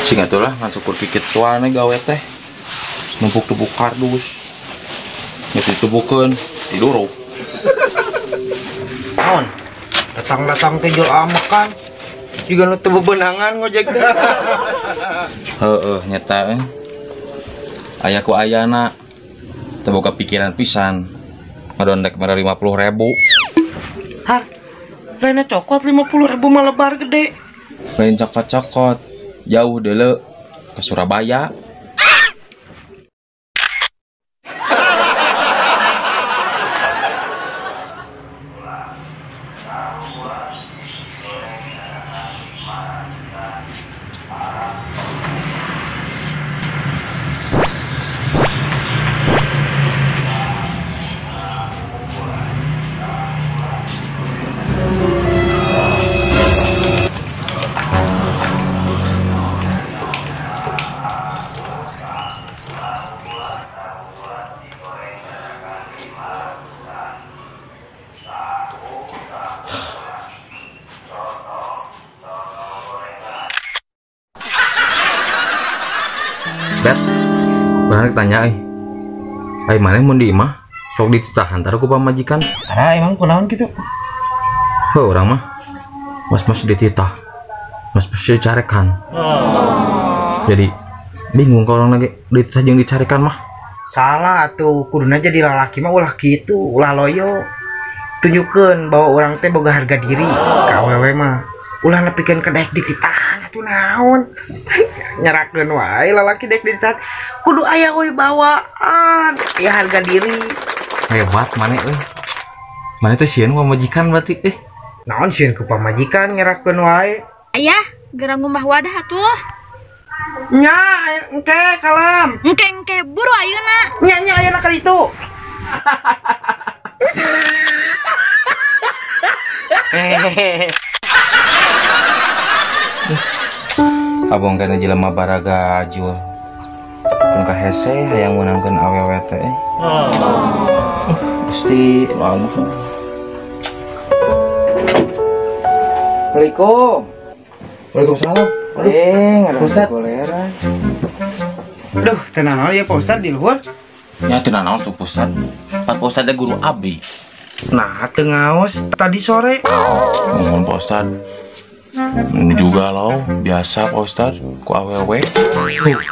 Sing atulah ngan syukur kikit tuane gawe teh. Numpuk-numpuk kardus. Geus ditubukeun tidur. Naon? Datang-datang teh jual amakan. Juga nu teu bebenangan ngojek teh. Heeh nyata aya ku ayana teu boga pikiran pisan. Ngadondek mere 50.000. Hah? Lainnya cokot 50.000 mah lebar gede. Lain cokot-cokot jauh deuleu ke Surabaya. Bet, benar tanya ai mana mun di imah sok dititahan taruh ku pamajikan. Ah emang kunaon gitu? Heuh urang mah mas dititah. Mas dicarekan. Jadi bingung kalau lagi dititah jeung dicarekan mah. Salah tuh, kuduna jadi lalaki mah ulah gitu, ulah loyo. Tunjukkeun bahwa orang teh boga harga diri. Ka awewe mah ulah nepikeun ke daek dititahan atuh naon. Nyerakeun wae lalaki daek dititahan. Kudu aya we bawaan, ya harga diri. Hebat maneh euy. Maneh teh sieun pamajikan berarti Naon sieun ku pamajikan nyerakeun wae. Ayah, gerang ngumbah wadah atuh. Nya, engke kalam. Engke buru ayeuna. Nya ayeuna ka ditu. Abong kana jelema baraga jul. Pun ka hese hayang menangkeun awewe teh. Pasti anu. Assalamualaikum. Waalaikumsalam. Ada Ustad. goleran. Duh, tenang ya Pak Ustad di luar. Nya teu naon tuh Ustad. Pak Ustad teh guru abdi. Nah, teu ngaos tadi sore. Ngomong Pak Ustad. Ini juga loh, biasa Pak Ustad, ku awewe.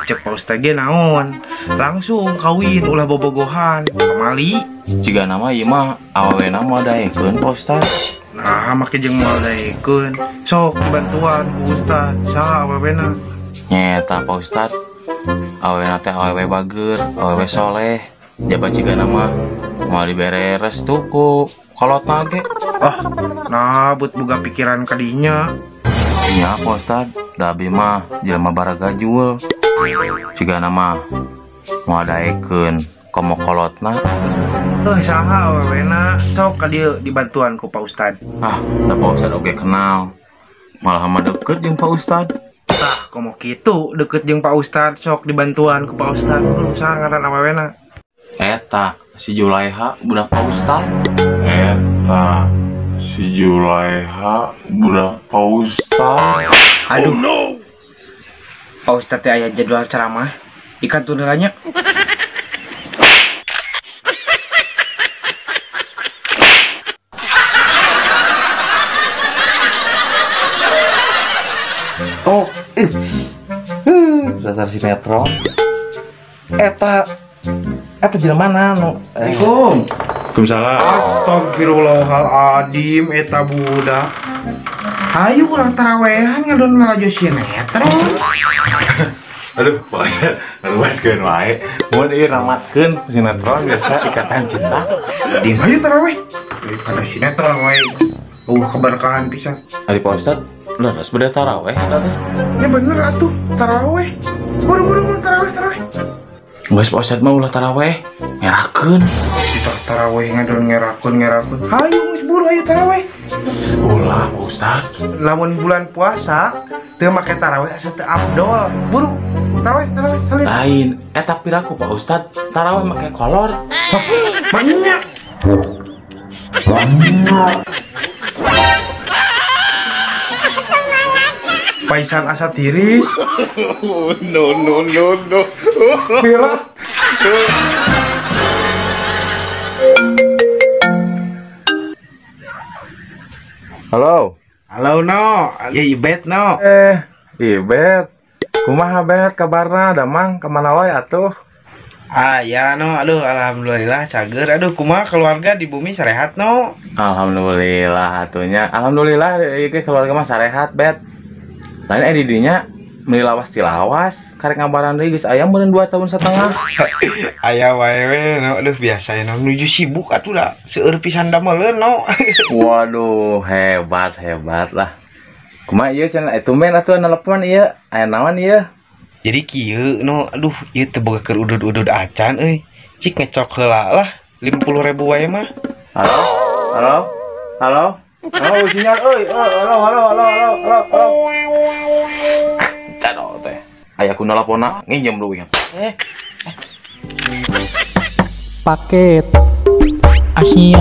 Cek Pak Ustad ge naon? Langsung kawin ulah bobogohan. Kamali. Jika nama ieu mah awewe nama daekeun Pak Ustad. Nah, make jeung moal daekeun. Sok bantuan ku Ustad. Saha awewena? Nyeta Pak Ustad. Awewena teh awewe bager, awewe soleh. Jabat jika nama mau diberes tuh ku kolotna ge. Nah, buat boga pikiran kadinya. Iya Pak Ustad, dabi mah jelema baraga jul. Jika nama mau daekeun komo kolotna. Saha awewena? Sok ka dieu dibantuan ku Pak Ustad. Da Pak Ustad oge kenal. Malah mah deket jeung Pak Ustad. Tah, komo kitu deket jeung Pak Ustad, sok dibantuan ku Pak Ustad. Saha ngaran awewena? Eta si Julaiha budak Pak Ustad. Eta si Julaiha budak Pak Ustad. Aduh, no. Pak Ustad teh aya jadwal ceramah di kantor nanya. Dasar sinetron. Eta jelema nanu. Assalamualaikum. Waalaikumsalam. Astagfirullahaladzim, eta budak. Hayu urang tarawehan ngadon ngarajo sinetron. Aduh, Pak Ustad, ngaluaskeun wae. Mun ieu ramatkeun sinetron biasa Ikatan Cinta. Di hayu taraweh. Daripada sinetron wae. Keberkahan pisan. Ari Pak Ustad, leres beda taraweh eta teh. Ya bener atuh, taraweh. Buru-buru taraweh. Geus Pak Ustad mah ulah taraweh, ngerakeun. Kita taraweh ngadon ngerakeun. Hayu geus buru ayo taraweh. Ulah Pak Ustad. Lamun bulan puasa teu make taraweh asa teu afdol. Buru taraweh salin. Lain, eta piraku Pak Ustad, taraweh make kolor. Banyak. Paisan asa tiris. No. Pira? Halo. Halo no, ya Ibet no. Ibet. Kumaha Bet kabarna? Damang kemana wae atuh? Ah ya no, aduh alhamdulillah cager. Aduh kumaha keluarga di bumi sarehat no. Alhamdulillah atunya. Alhamdulillah ieu keluarga mah sarehat Bet. Lain didinya meuli lawas ti lawas, karek ngabaran deui geus aya meureun 2 tahun setengah. Aya wae we no, aduh biasa no nuju sibuk atuh da seueur pisan dameleun no. Waduh, hebat lah. Kumaha ieu cenah tumben atuh nelepon ieu, aya naon ieu? Jadi kieu no, aduh ieu teu boga keur udud-udud acan euy. Cik ngecok heula lah 50.000 wae mah. Halo, sinyal euy. Halo. Cado teh. Aya ku nelponna nginjem duit. Paket Asia.